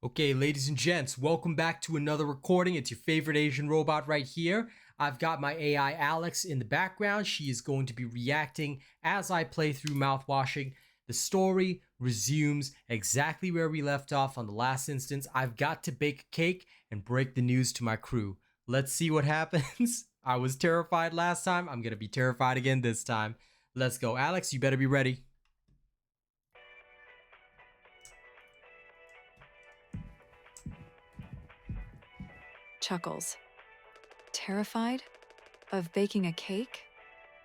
Okay, ladies and gents, welcome back to another recording. It's your favorite Asian robot right here. I've got my AI Alex in the background. She is going to be reacting as I play through Mouthwashing. The story resumes exactly where we left off on the last instance. I've got to bake a cake and break the news to my crew. Let's see what happens. I was terrified last time. I'm going to be terrified again this time. Let's go. Alex, you better be ready. Chuckles. Terrified? Of baking a cake?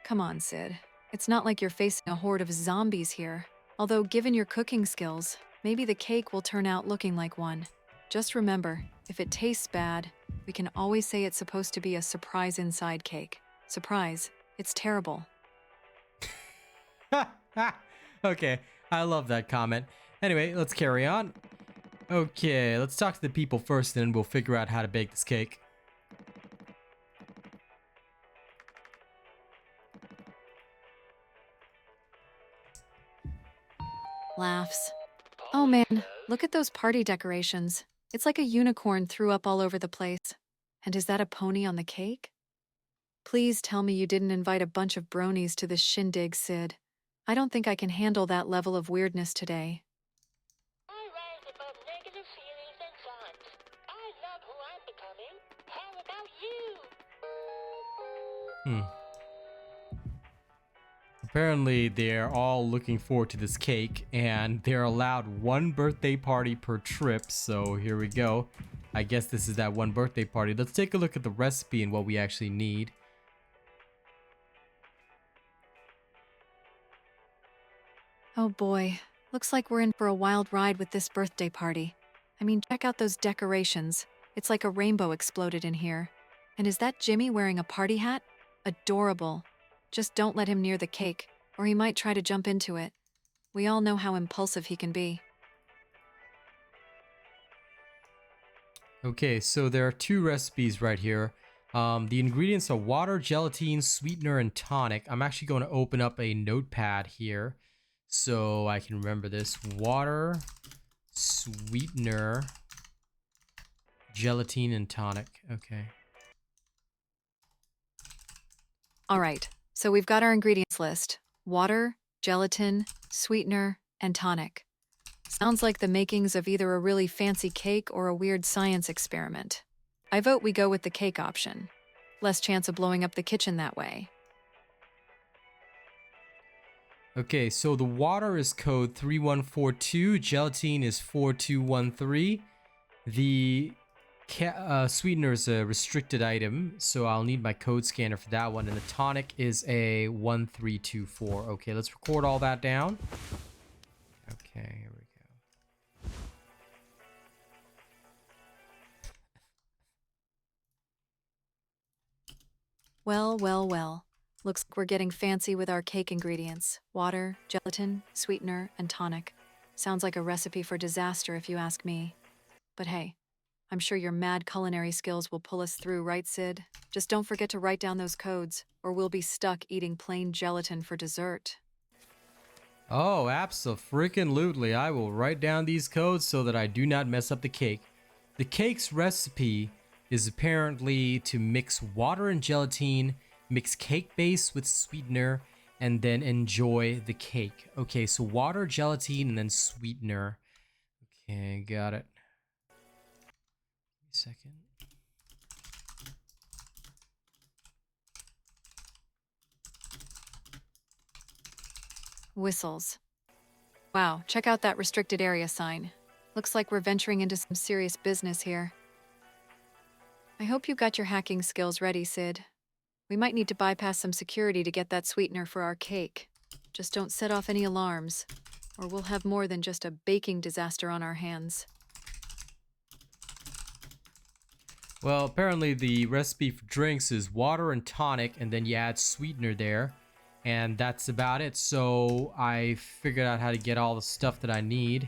Come on, Sid. It's not like you're facing a horde of zombies here. Although, given your cooking skills, maybe the cake will turn out looking like one. Just remember, if it tastes bad, we can always say it's supposed to be a surprise inside cake. Surprise, it's terrible. Okay, I love that comment. Anyway, let's carry on. Okay, let's talk to the people first, and then we'll figure out how to bake this cake. Laughs. Oh man, look at those party decorations. It's like a unicorn threw up all over the place. And is that a pony on the cake? Please tell me you didn't invite a bunch of bronies to this shindig, Sid. I don't think I can handle that level of weirdness today. I rise above negative feelings and thoughts. I love who I'm becoming. How about you? Apparently, they're all looking forward to this cake, and they're allowed one birthday party per trip, so here we go. I guess this is that one birthday party. Let's take a look at the recipe and what we actually need. Oh boy, looks like we're in for a wild ride with this birthday party. I mean, check out those decorations. It's like a rainbow exploded in here. And is that Jimmy wearing a party hat? Adorable. Just don't let him near the cake, or he might try to jump into it. We all know how impulsive he can be. Okay, so there are two recipes right here. The ingredients are water, gelatin, sweetener, and tonic. I'm actually going to open up a notepad here so I can remember this. Water, sweetener, gelatin, and tonic. Okay. All right, so we've got our ingredients list. Water, gelatin, sweetener, and tonic. Sounds like the makings of either a really fancy cake or a weird science experiment. I vote we go with the cake option. Less chance of blowing up the kitchen that way. Okay, so the water is code 3142, gelatin is 4213. The sweetener is a restricted item, so I'll need my code scanner for that one. And the tonic is a 1324. Okay, let's record all that down. Okay, here we go. Well. Looks like we're getting fancy with our cake ingredients. Water, gelatin, sweetener, and tonic. Sounds like a recipe for disaster if you ask me. But hey, I'm sure your mad culinary skills will pull us through, right, Sid? Just don't forget to write down those codes, or we'll be stuck eating plain gelatin for dessert. Oh, abso-freaking-lutely. I will write down these codes so that I do not mess up the cake. The cake's recipe is apparently to mix water and gelatin, mix cake base with sweetener, and then enjoy the cake. Okay, so water, gelatin, and then sweetener. Okay, got it. Second. Whistles. Wow, check out that restricted area sign. Looks like we're venturing into some serious business here. I hope you got your hacking skills ready, Sid. We might need to bypass some security to get that sweetener for our cake. Just don't set off any alarms, or we'll have more than just a baking disaster on our hands. Well, apparently the recipe for drinks is water and tonic, and then you add sweetener there. And that's about it. So I figured out how to get all the stuff that I need.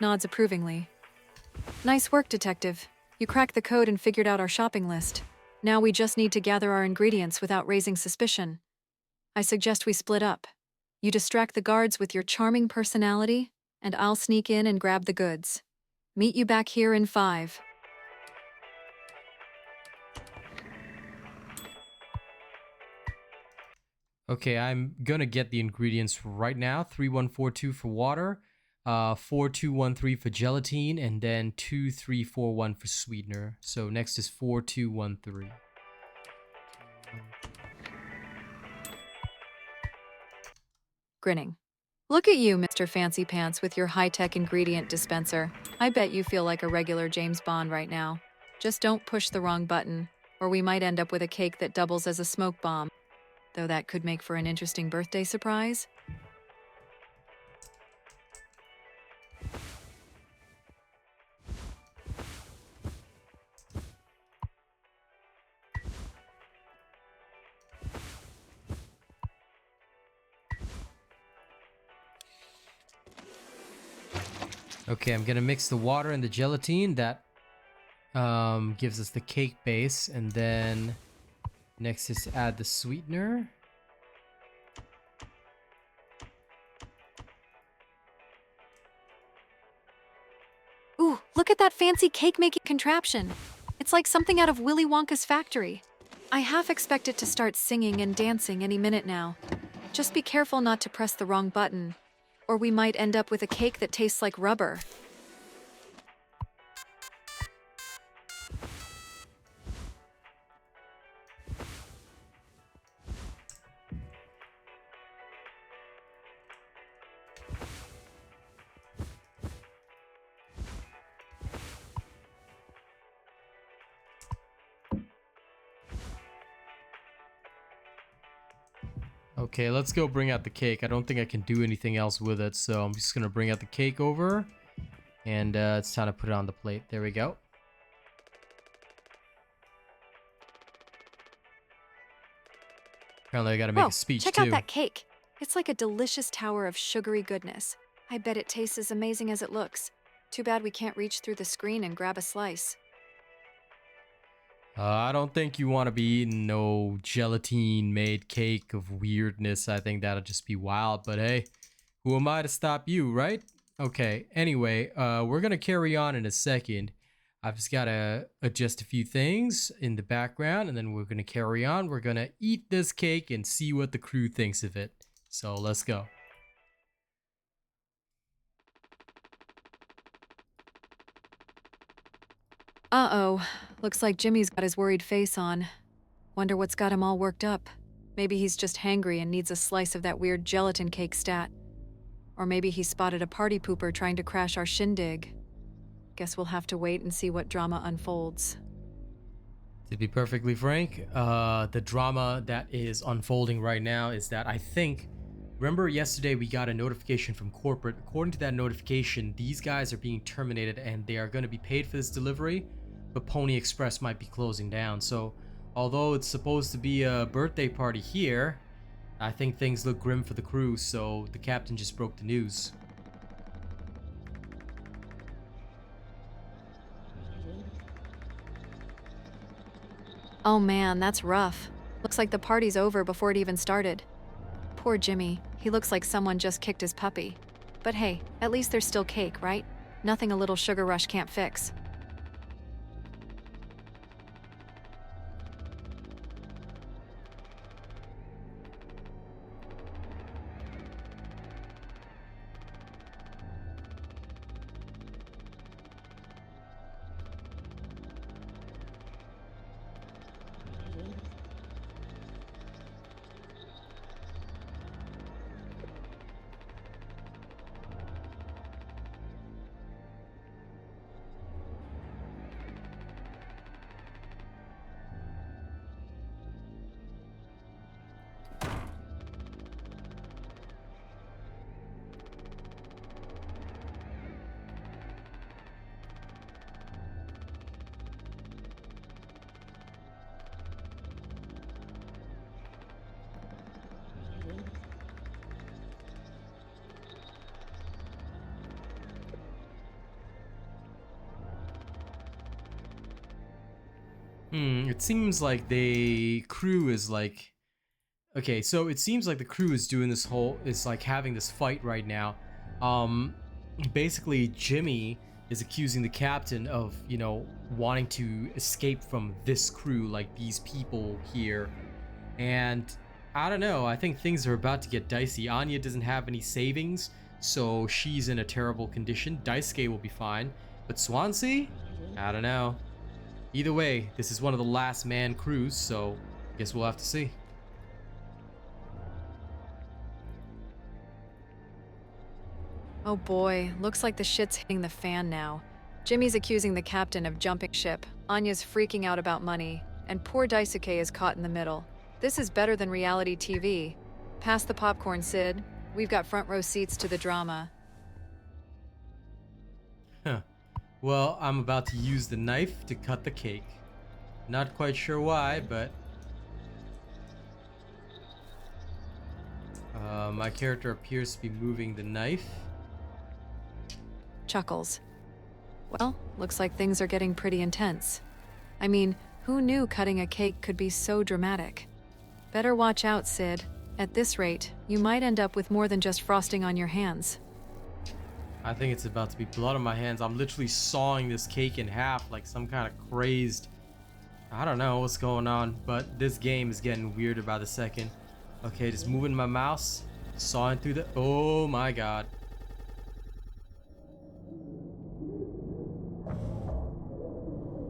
Nods approvingly. Nice work, Detective. You cracked the code and figured out our shopping list. Now we just need to gather our ingredients without raising suspicion. I suggest we split up. You distract the guards with your charming personality, and I'll sneak in and grab the goods. Meet you back here in 5. Okay, I'm gonna get the ingredients right now. 3142 for water, 4213 for gelatine, and then 2341 for sweetener. So next is 4213. Grinning. Look at you, Mr. Fancy Pants, with your high-tech ingredient dispenser. I bet you feel like a regular James Bond right now. Just don't push the wrong button, or we might end up with a cake that doubles as a smoke bomb. Though that could make for an interesting birthday surprise. Okay, I'm gonna mix the water and the gelatine. That gives us the cake base, and then next is to add the sweetener. Ooh, look at that fancy cake-making contraption. It's like something out of Willy Wonka's factory. I half expect it to start singing and dancing any minute now. Just be careful not to press the wrong button, or we might end up with a cake that tastes like rubber. Okay, let's go bring out the cake. I don't think I can do anything else with it, so I'm just gonna bring out the cake over, and it's time to put it on the plate. There we go. Apparently I gotta make Whoa, a speech check too. out that cake. It's like a delicious tower of sugary goodness. I bet it tastes as amazing as it looks. Too bad we can't reach through the screen and grab a slice. I don't think you want to be eating no gelatine-made cake of weirdness. I think that'll just be wild, but hey, who am I to stop you, right? Okay, anyway, we're gonna carry on in a second. I've just gotta adjust a few things in the background, and then we're gonna carry on. We're gonna eat this cake and see what the crew thinks of it. So let's go. Uh-oh. Looks like Jimmy's got his worried face on. Wonder what's got him all worked up. Maybe he's just hangry and needs a slice of that weird gelatin cake stat. Or maybe he spotted a party pooper trying to crash our shindig. Guess we'll have to wait and see what drama unfolds. To be perfectly frank, the drama that is unfolding right now is that I think, remember yesterday we got a notification from corporate. According to that notification, these guys are being terminated and they are going to be paid for this delivery, but Pony Express might be closing down. So although it's supposed to be a birthday party here, I think things look grim for the crew, so the captain just broke the news. Oh man, that's rough. Looks like the party's over before it even started. Poor Jimmy. He looks like someone just kicked his puppy. But hey, at least there's still cake, right? Nothing a little sugar rush can't fix. It seems like the crew is like Okay, so it seems like the crew is doing this whole, is like having this fight right now. Basically Jimmy is accusing the captain of, you know, wanting to escape from this crew, like these people here. And I don't know, I think things are about to get dicey. Anya doesn't have any savings, so she's in a terrible condition. Daisuke will be fine, but Swansea? I don't know. Either way, this is one of the last man crews, so I guess we'll have to see. Oh boy, looks like the shit's hitting the fan now. Jimmy's accusing the captain of jumping ship, Anya's freaking out about money, and poor Daisuke is caught in the middle. This is better than reality TV. Pass the popcorn, Sid. We've got front row seats to the drama. Huh. Well, I'm about to use the knife to cut the cake. Not quite sure why, but my character appears to be moving the knife. Chuckles. Well, looks like things are getting pretty intense. I mean, who knew cutting a cake could be so dramatic? Better watch out, Sid. At this rate, you might end up with more than just frosting on your hands. I think it's about to be blood on my hands. I'm literally sawing this cake in half like some kind of crazed... I don't know what's going on, but this game is getting weirder by the second. Okay, just moving my mouse, sawing through the... Oh my god.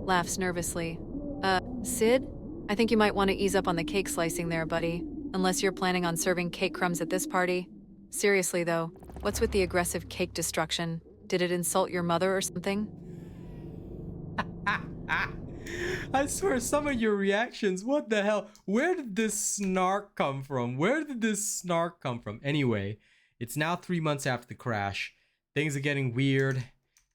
Laughs nervously. Sid? I think you might want to ease up on the cake slicing there, buddy. Unless you're planning on serving cake crumbs at this party. Seriously, though, what's with the aggressive cake destruction? Did it insult your mother or something? I swear, some of your reactions, what the hell? Where did this snark come from? Where did this snark come from? Anyway, it's now 3 months after the crash. Things are getting weird.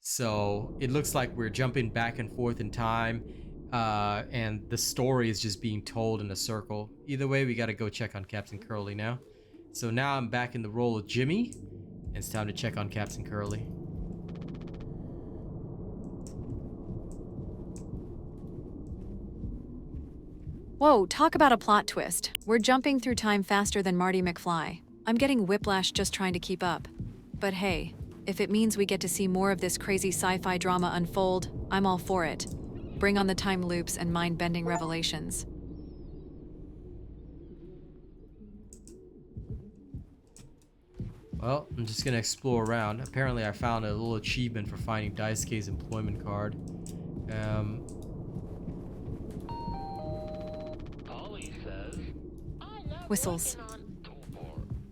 So it looks like we're jumping back and forth in time. And the story is just being told in a circle. Either way, we gotta go check on Captain Curly now. So now I'm back in the role of Jimmy. And it's time to check on Captain Curly. Whoa, talk about a plot twist. We're jumping through time faster than Marty McFly. I'm getting whiplash just trying to keep up. But hey, if it means we get to see more of this crazy sci-fi drama unfold, I'm all for it. Bring on the time loops and mind-bending revelations. Well, I'm just gonna explore around. Apparently I found a little achievement for finding Daisuke's employment card. Ollie says, I love Whistles. working on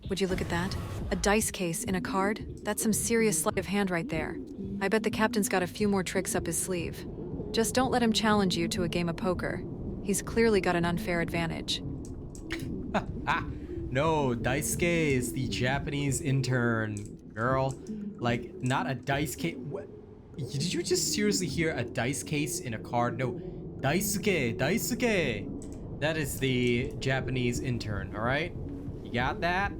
Would you look at that? A dice case in a card? That's some serious sleight of hand right there. I bet the captain's got a few more tricks up his sleeve. Just don't let him challenge you to a game of poker. He's clearly got an unfair advantage. No, Daisuke is the Japanese intern, girl. Like, not a dice case. What? Did you just seriously hear a dice case in a card? No, Daisuke. That is the Japanese intern, all right? You got that?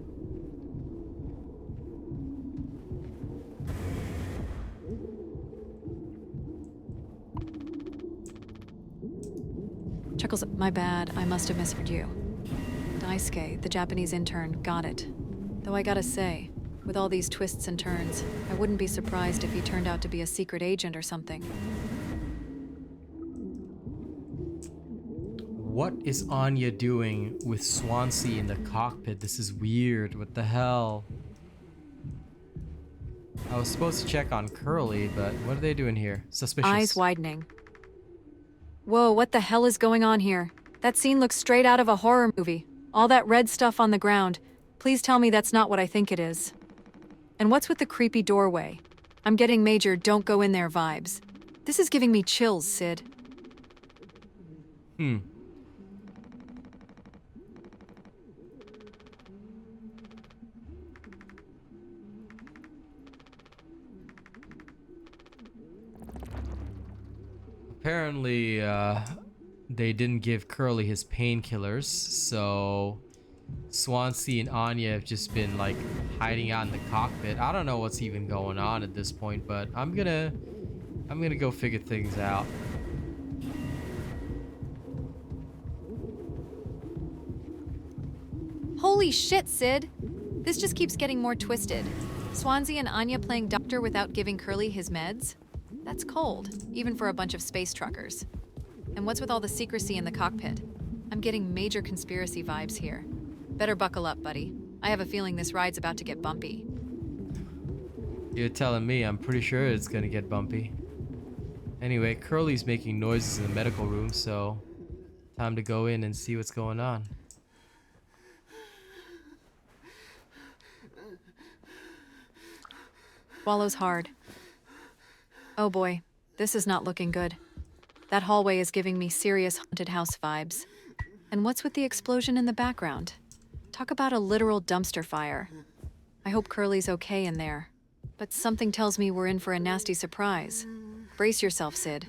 Chuckles, my bad, I must have misheard you. Daisuke, the Japanese intern, got it. Though I gotta say, with all these twists and turns, I wouldn't be surprised if he turned out to be a secret agent or something. What is Anya doing with Swansea in the cockpit? This is weird. What the hell? I was supposed to check on Curly, but what are they doing here? Suspicious. Eyes widening. Whoa, what the hell is going on here? That scene looks straight out of a horror movie. All that red stuff on the ground. Please tell me that's not what I think it is. And what's with the creepy doorway? I'm getting major don't go in there vibes. This is giving me chills, Sid. Apparently, they didn't give Curly his painkillers, so Swansea and Anya have just been like hiding out in the cockpit. I don't know what's even going on at this point, but I'm gonna go figure things out. Holy shit, Sid! This just keeps getting more twisted. Swansea and Anya playing doctor without giving Curly his meds? That's cold, even for a bunch of space truckers. And what's with all the secrecy in the cockpit? I'm getting major conspiracy vibes here. Better buckle up, buddy. I have a feeling this ride's about to get bumpy. You're telling me. I'm pretty sure it's gonna get bumpy. Anyway, Curly's making noises in the medical room, so time to go in and see what's going on. Swallows hard. Oh boy, this is not looking good. That hallway is giving me serious haunted house vibes. And what's with the explosion in the background? Talk about a literal dumpster fire. I hope Curly's okay in there. But something tells me we're in for a nasty surprise. Brace yourself, Sid.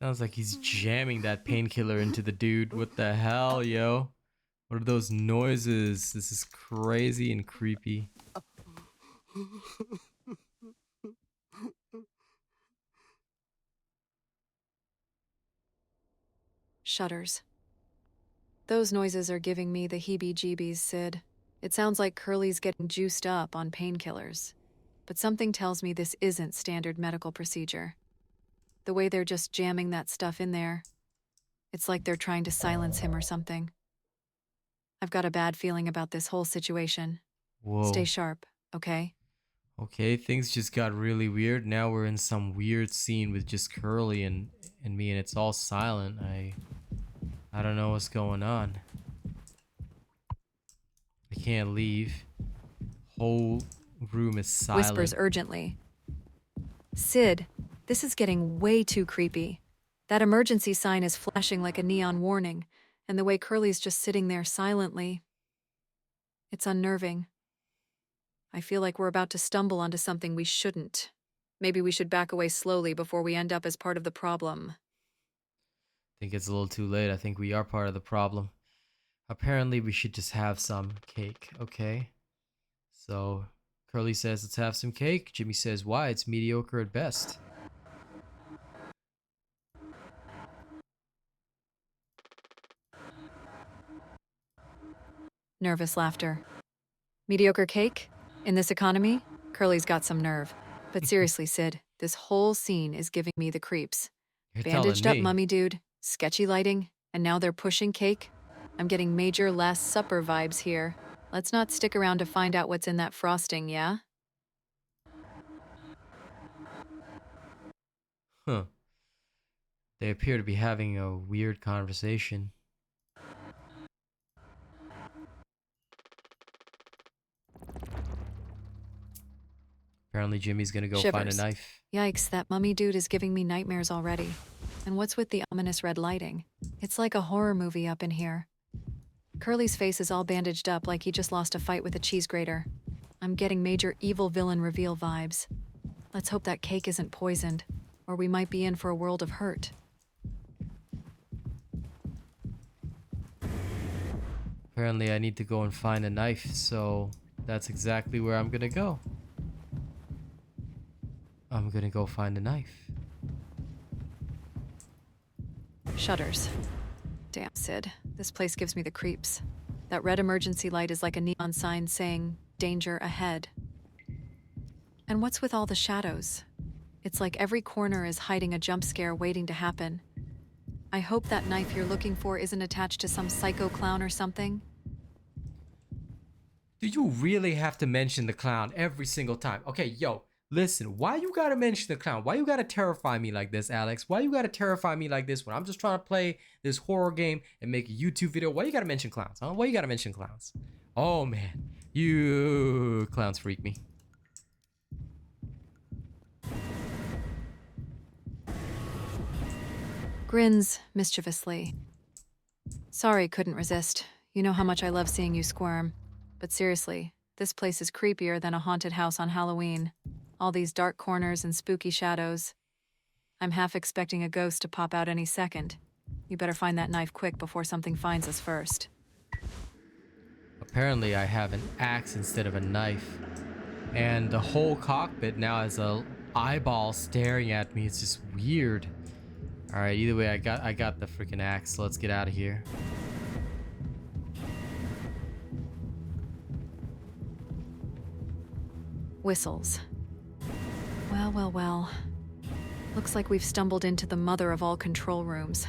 Sounds like he's jamming that painkiller into the dude. What the hell, yo? What are those noises? This is crazy and creepy. Shudders. Those noises are giving me the heebie-jeebies, Sid. It sounds like Curly's getting juiced up on painkillers. But something tells me this isn't standard medical procedure. The way they're just jamming that stuff in there, it's like they're trying to silence him or something. I've got a bad feeling about this whole situation. Whoa. Stay sharp, okay? Okay, things just got really weird. Now we're in some weird scene with just Curly and me, and it's all silent. I don't know what's going on. I can't leave. Whole room is silent. Whispers urgently. Sid, this is getting way too creepy. That emergency sign is flashing like a neon warning, and the way Curly's just sitting there silently. It's unnerving. I feel like we're about to stumble onto something we shouldn't. Maybe we should back away slowly before we end up as part of the problem. I think it's a little too late. I think we are part of the problem. Apparently, we should just have some cake, okay? So, Curly says, let's have some cake. Jimmy says, why? It's mediocre at best. Nervous laughter. Mediocre cake? In this economy? Curly's got some nerve. But seriously, Sid, this whole scene is giving me the creeps. You're Bandaged telling up me. mummy dude, sketchy lighting, and now they're pushing cake? I'm getting major Last Supper vibes here. Let's not stick around to find out what's in that frosting, yeah? Huh. They appear to be having a weird conversation. Apparently Jimmy's gonna go find a Shivers. knife. Yikes, that mummy dude is giving me nightmares already. And what's with the ominous red lighting? It's like a horror movie up in here. Curly's face is all bandaged up like he just lost a fight with a cheese grater. I'm getting major evil villain reveal vibes. Let's hope that cake isn't poisoned, or we might be in for a world of hurt. Apparently I need to go and find a knife, so that's exactly where I'm gonna go. I'm gonna go find a knife. Shudders. Damn, Sid. This place gives me the creeps. That red emergency light is like a neon sign saying, danger ahead. And what's with all the shadows? It's like every corner is hiding a jump scare waiting to happen. I hope that knife you're looking for isn't attached to some psycho clown or something. Do you really have to mention the clown every single time? Okay, yo, listen, why you gotta mention the clown? Why you gotta terrify me like this, Alex? Why you gotta terrify me like this when I'm just trying to play this horror game and make a YouTube video? Why you gotta mention clowns, huh? Why you gotta mention clowns? Oh man, you clowns freak me. Grins mischievously. Sorry, couldn't resist. You know how much I love seeing you squirm. But seriously, this place is creepier than a haunted house on Halloween. All these dark corners and spooky shadows. I'm half expecting a ghost to pop out any second. You better find that knife quick before something finds us first. Apparently I have an axe instead of a knife. And the whole cockpit now has a eyeball staring at me. It's just weird. Alright, either way, I got the freaking axe, so let's get out of here. Whistles. Well, well, well. Looks like we've stumbled into the mother of all control rooms.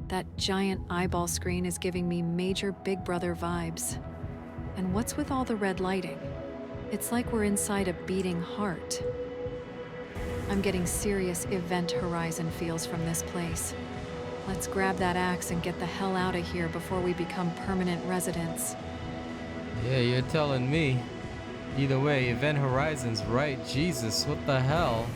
That giant eyeball screen is giving me major Big Brother vibes. And what's with all the red lighting? It's like we're inside a beating heart. I'm getting serious Event Horizon feels from this place. Let's grab that axe and get the hell out of here before we become permanent residents. Yeah, you're telling me. Either way, Event Horizon's right. Jesus, what the hell?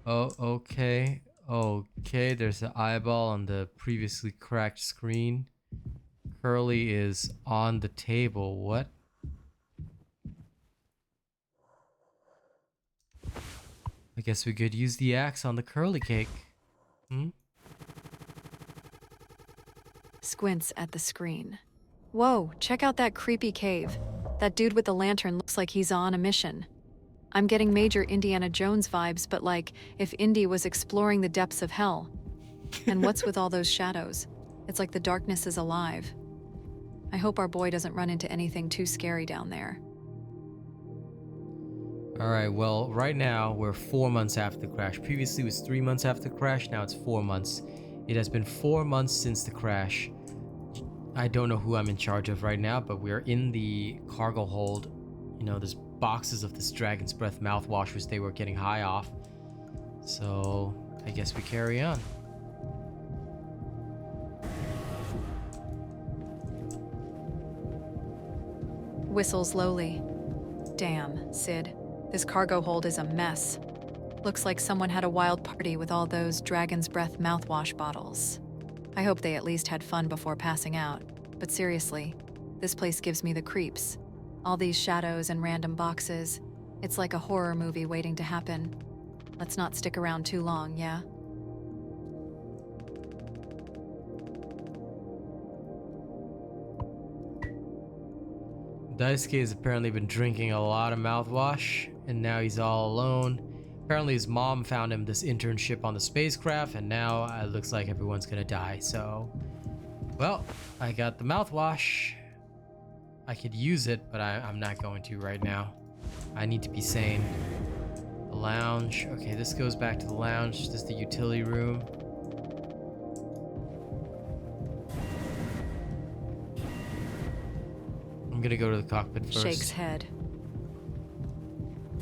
Oh, okay. Okay, there's an eyeball on the previously cracked screen. Curly is on the table. What? I guess we could use the axe on the curly cake. Hmm? Squints at the screen. Whoa, check out that creepy cave. That dude with the lantern looks like he's on a mission. I'm getting major Indiana Jones vibes, but like if Indy was exploring the depths of hell. And what's with all those shadows? It's like the darkness is alive. I hope our boy doesn't run into anything too scary down there. Alright, well, right now we're 4 months after the crash. Previously it was 3 months after the crash, now it's 4 months. It has been 4 months since the crash. I don't know who I'm in charge of right now, but we're in the cargo hold. You know, there's boxes of this Dragon's Breath mouthwash which they were getting high off. So, I guess we carry on. Whistles lowly. Damn, Sid. This cargo hold is a mess. Looks like someone had a wild party with all those Dragon's Breath mouthwash bottles. I hope they at least had fun before passing out. But seriously, this place gives me the creeps. All these shadows and random boxes. It's like a horror movie waiting to happen. Let's not stick around too long, yeah? Daisuke has apparently been drinking a lot of mouthwash, and now he's all alone. Apparently his mom found him this internship on the spacecraft, and now it looks like everyone's gonna die, so... Well, I got the mouthwash. I could use it, but I'm not going to right now. I need to be sane. The lounge. Okay, this goes back to the lounge. This is the utility room. I'm gonna go to the cockpit first. Shakes head.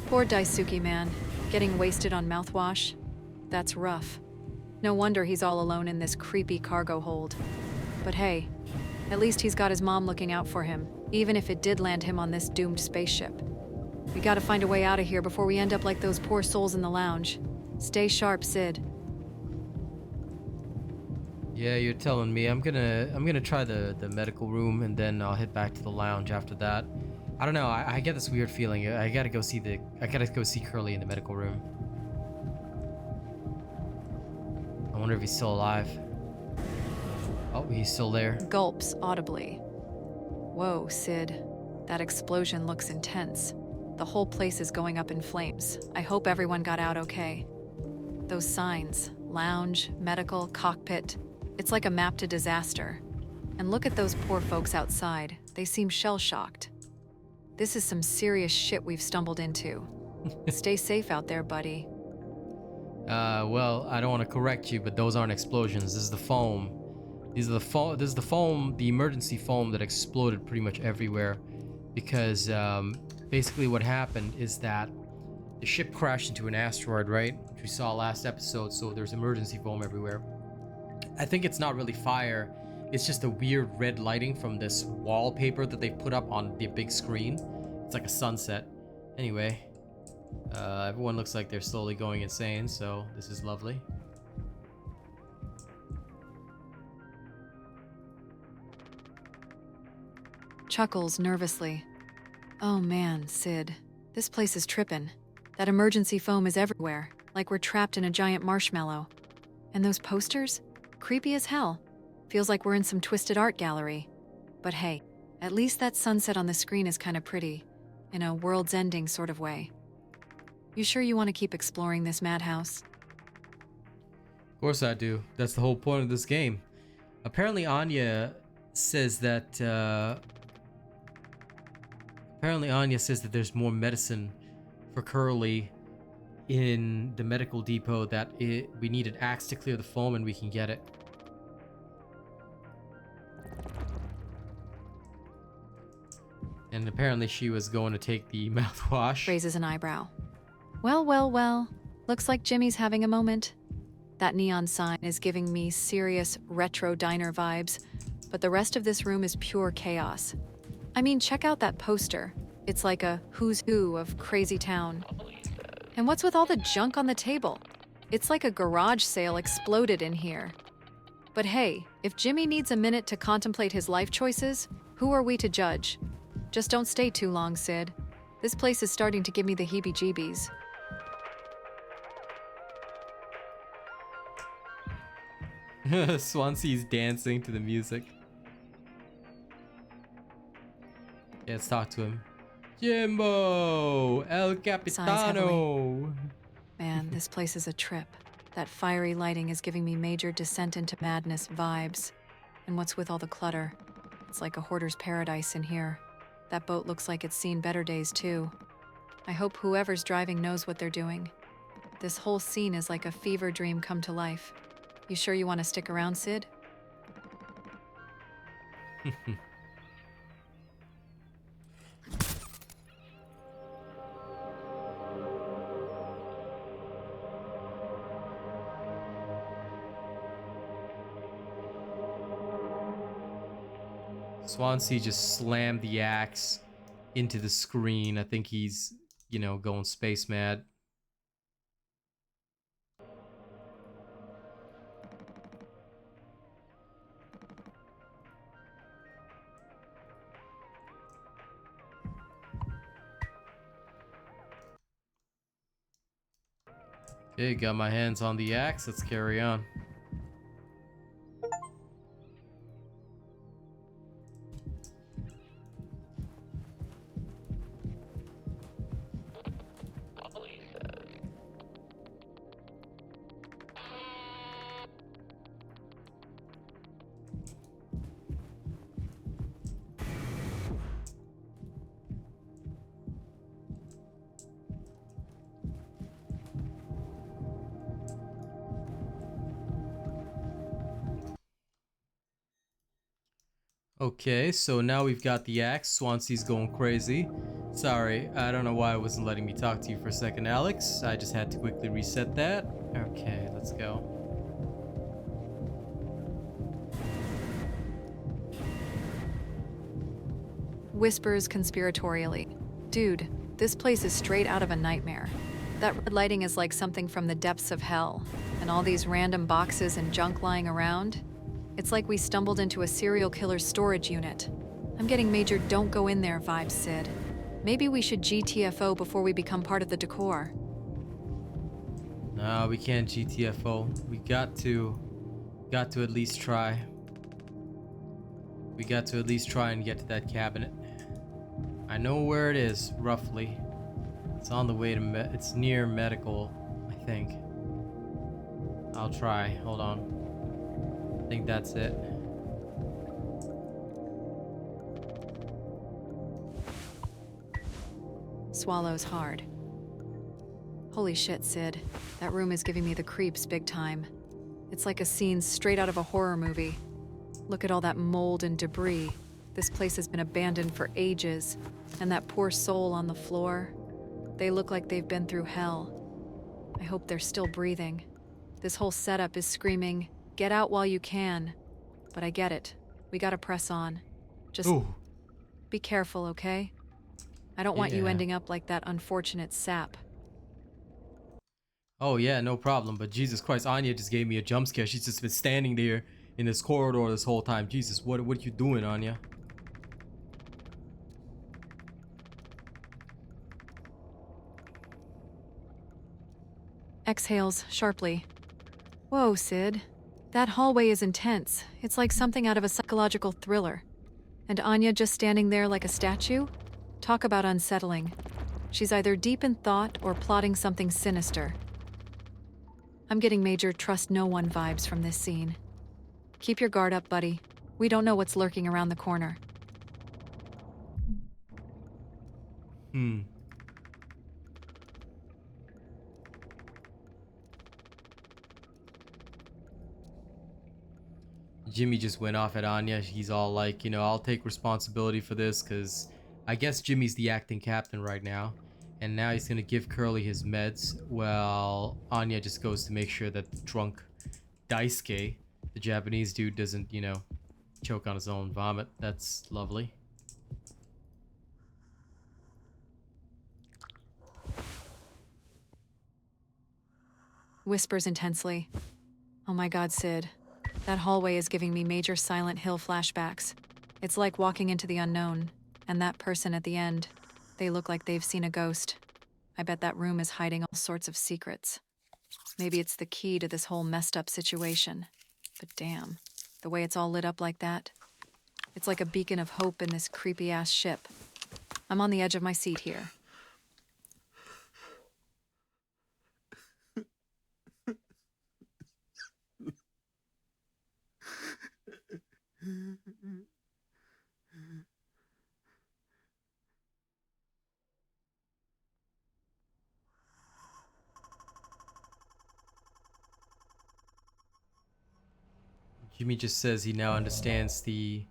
Poor Daisuke, man. Getting wasted on mouthwash? That's rough. No wonder he's all alone in this creepy cargo hold. But hey, at least he's got his mom looking out for him, even if it did land him on this doomed spaceship. We gotta find a way out of here before we end up like those poor souls in the lounge. Stay sharp, Sid. Yeah, you're telling me. I'm gonna try the medical room, and then I'll head back to the lounge after that. I don't know. I get this weird feeling. I gotta go see Curly in the medical room. I wonder if he's still alive. Oh, he's still there. Gulps audibly. Whoa, Sid. That explosion looks intense. The whole place is going up in flames. I hope everyone got out okay. Those signs, lounge, medical, cockpit. It's like a map to disaster. And look at those poor folks outside. They seem shell-shocked. This is some serious shit we've stumbled into. Stay safe out there, buddy. Well, I don't want to correct you, but those aren't explosions. This is the foam. This is the foam, the emergency foam that exploded pretty much everywhere. Because, basically what happened is that the ship crashed into an asteroid, right? Which we saw last episode, so there's emergency foam everywhere. I think it's not really fire. It's just a weird red lighting from this wallpaper that they put up on the big screen. It's like a sunset. Anyway, everyone looks like they're slowly going insane, so this is lovely. chuckles nervously. Oh man, Sid. This place is trippin'. That emergency foam is everywhere, like we're trapped in a giant marshmallow. And those posters? Creepy as hell. Feels like we're in some twisted art gallery. But hey, at least that sunset on the screen is kinda pretty, in a world's ending sort of way. You sure you want to keep exploring this madhouse? Of course I do. That's the whole point of this game. Apparently Anya says that there's more medicine for Curly in the medical depot, that we need an axe to clear the foam and we can get it. And apparently she was going to take the mouthwash. Raises an eyebrow. Well, well, well. Looks like Jimmy's having a moment. That neon sign is giving me serious retro diner vibes, but the rest of this room is pure chaos. I mean, check out that poster. It's like a who's who of crazy town. And what's with all the junk on the table? It's like a garage sale exploded in here. But hey, if Jimmy needs a minute to contemplate his life choices, who are we to judge? Just don't stay too long, Sid. This place is starting to give me the heebie-jeebies. Swansea's dancing to the music. Yeah, let's talk to him. Jimbo! El Capitano! Man, this place is a trip. That fiery lighting is giving me major descent into madness vibes. And what's with all the clutter? It's like a hoarder's paradise in here. That boat looks like it's seen better days too. I hope whoever's driving knows what they're doing. This whole scene is like a fever dream come to life. You sure you want to stick around, Sid? Swansea just slammed the axe into the screen. I think he's, you know, going space mad. Okay, got my hands on the axe. Let's carry on. Okay, so now we've got the axe. Swansea's going crazy. Sorry, I don't know why it wasn't letting me talk to you for a second, Alex. I just had to quickly reset that. Okay, let's go. Whispers conspiratorially. Dude, this place is straight out of a nightmare. That red lighting is like something from the depths of hell. And all these random boxes and junk lying around. It's like we stumbled into a serial killer's storage unit. I'm getting major don't go in there vibes, Sid. Maybe we should GTFO before we become part of the decor. No, we can't GTFO. We got to at least try. We got to at least try and get to that cabinet. I know where it is, roughly. It's on the way to it's near medical, I think. I'll try. Hold on. I think that's it. Swallows hard. Holy shit, Sid. That room is giving me the creeps big time. It's like a scene straight out of a horror movie. Look at all that mold and debris. This place has been abandoned for ages. And that poor soul on the floor. They look like they've been through hell. I hope they're still breathing. This whole setup is screaming, get out while you can. But I get it. We gotta press on. Just be careful, okay? I don't want you ending up like that unfortunate sap. Oh yeah, no problem. But Jesus Christ, Anya just gave me a jump scare. She's just been standing there in this corridor this whole time. Jesus, what are you doing, Anya? exhales sharply. Whoa, Sid. That hallway is intense. It's like something out of a psychological thriller. And Anya just standing there like a statue? Talk about unsettling. She's either deep in thought or plotting something sinister. I'm getting major trust no one vibes from this scene. Keep your guard up, buddy. We don't know what's lurking around the corner. Jimmy just went off at Anya. He's all like, you know, I'll take responsibility for this because I guess Jimmy's the acting captain right now. And now he's going to give Curly his meds while Anya just goes to make sure that the drunk Daisuke, the Japanese dude, doesn't, you know, choke on his own vomit. That's lovely. Whispers intensely. Oh my god, Sid. That hallway is giving me major Silent Hill flashbacks. It's like walking into the unknown, and that person at the end, they look like they've seen a ghost. I bet that room is hiding all sorts of secrets. Maybe it's the key to this whole messed up situation. But damn, the way it's all lit up like that. It's like a beacon of hope in this creepy-ass ship. I'm on the edge of my seat here. Jimmy just says he now understands the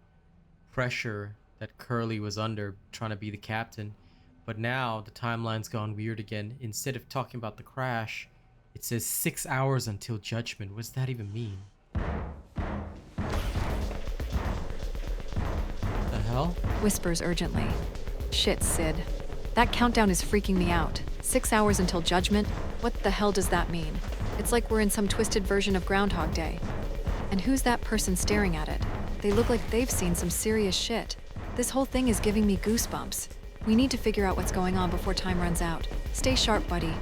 pressure that Curly was under trying to be the captain. But now the timeline's gone weird again. Instead of talking about the crash, it says 6 hours until judgment. What does that even mean? The hell? Whispers urgently. Shit, Sid. That countdown is freaking me out. 6 hours until judgment? What the hell does that mean? It's like we're in some twisted version of Groundhog Day. And who's that person staring at it? They look like they've seen some serious shit. This whole thing is giving me goosebumps. We need to figure out what's going on before time runs out. Stay sharp, buddy.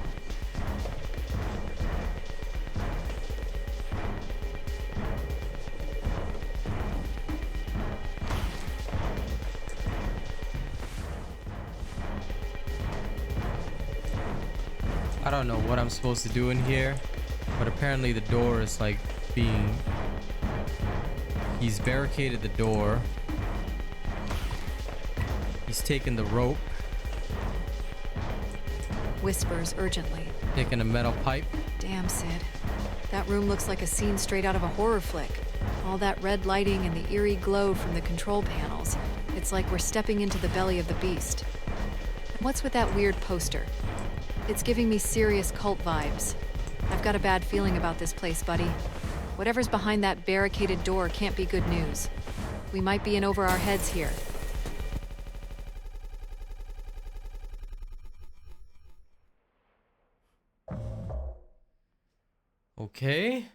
I don't know what I'm supposed to do in here, but apparently the door is like being... He's barricaded the door. He's taken the rope, Whispers urgently. taken a metal pipe. Damn, Sid. That room looks like a scene straight out of a horror flick. All that red lighting and the eerie glow from the control panels. It's like we're stepping into the belly of the beast. And what's with that weird poster? It's giving me serious cult vibes. I've got a bad feeling about this place, buddy. Whatever's behind that barricaded door can't be good news. We might be in over our heads here. Okay.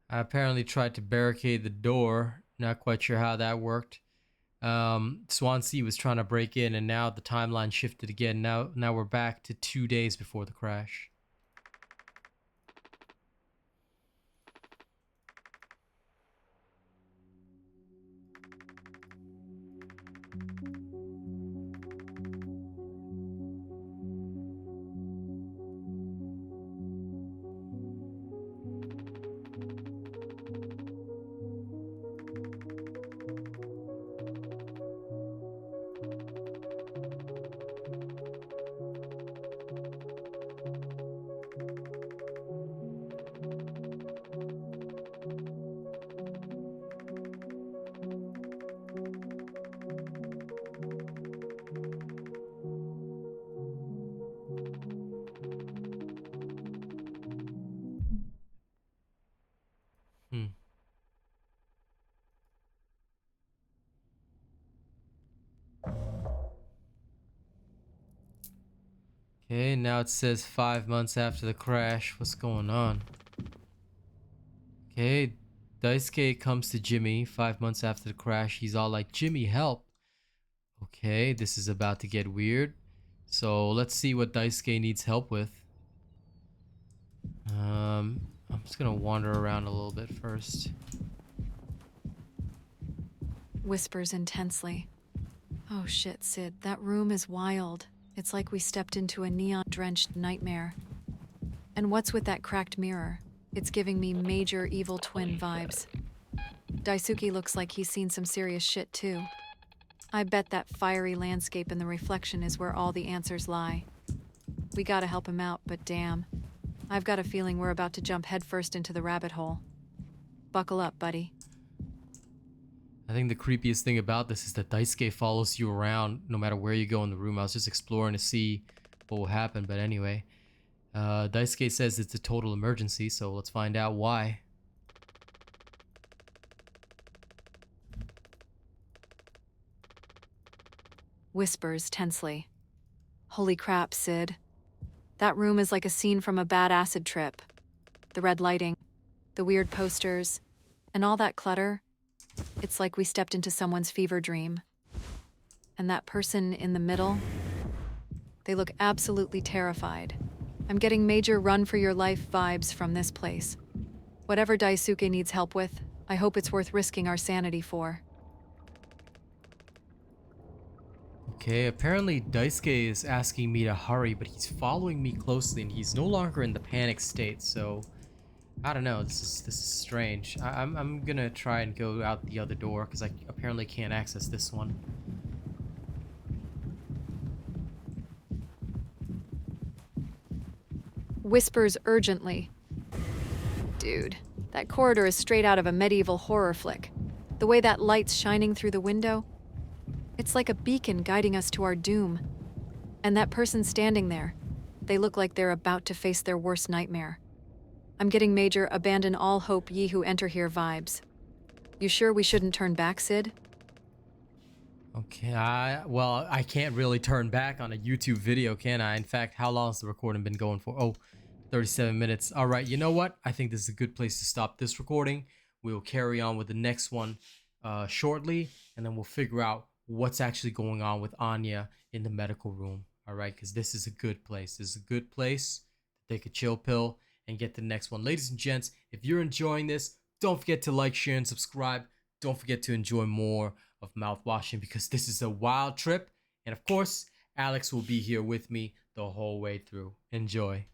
I apparently tried to barricade the door. Not quite sure how that worked. Swansea was trying to break in, and now the timeline shifted again. Now we're back to 2 days before the crash. Hmm. Okay, now it says 5 months after the crash. What's going on? Okay, Daisuke comes to Jimmy 5 months after the crash. He's all like, Jimmy, help. Okay, this is about to get weird. So let's see what Daisuke needs help with. I'm just gonna wander around a little bit first. Whispers intensely. Oh shit, Sid, that room is wild. It's like we stepped into a neon-drenched nightmare. And what's with that cracked mirror? It's giving me major evil twin vibes. Daisuke looks like he's seen some serious shit too. I bet that fiery landscape in the reflection is where all the answers lie. We gotta help him out, but damn. I've got a feeling we're about to jump headfirst into the rabbit hole. Buckle up, buddy. I think the creepiest thing about this is that Daisuke follows you around no matter where you go in the room. I was just exploring to see what will happen, but anyway. Daisuke says it's a total emergency, so let's find out why. Whispers tensely. Holy crap, Sid. That room is like a scene from a bad acid trip. The red lighting, the weird posters, and all that clutter. It's like we stepped into someone's fever dream. And that person in the middle, they look absolutely terrified. I'm getting major run for your life vibes from this place. Whatever Daisuke needs help with, I hope it's worth risking our sanity for. Okay, apparently Daisuke is asking me to hurry, but he's following me closely and he's no longer in the panic state, so I don't know, this is strange. I'm gonna try and go out the other door because I apparently can't access this one. Whispers urgently. Dude, that corridor is straight out of a medieval horror flick. The way that light's shining through the window, it's like a beacon guiding us to our doom. And that person standing there, they look like they're about to face their worst nightmare. I'm getting major abandon all hope ye who enter here vibes. You sure we shouldn't turn back, Sid? Okay, well, I can't really turn back on a YouTube video, can I? In fact, how long has the recording been going for? Oh, 37 minutes. All right, you know what? I think this is a good place to stop this recording. We'll carry on with the next one shortly, and then we'll figure out what's actually going on with Anya in the medical room. All right, because this is a good place. This is a good place to take a chill pill and get to the next one. Ladies and gents, if you're enjoying this, don't forget to like, share, and subscribe. Don't forget to enjoy more of Mouthwashing because this is a wild trip. And of course, Alex will be here with me the whole way through. Enjoy.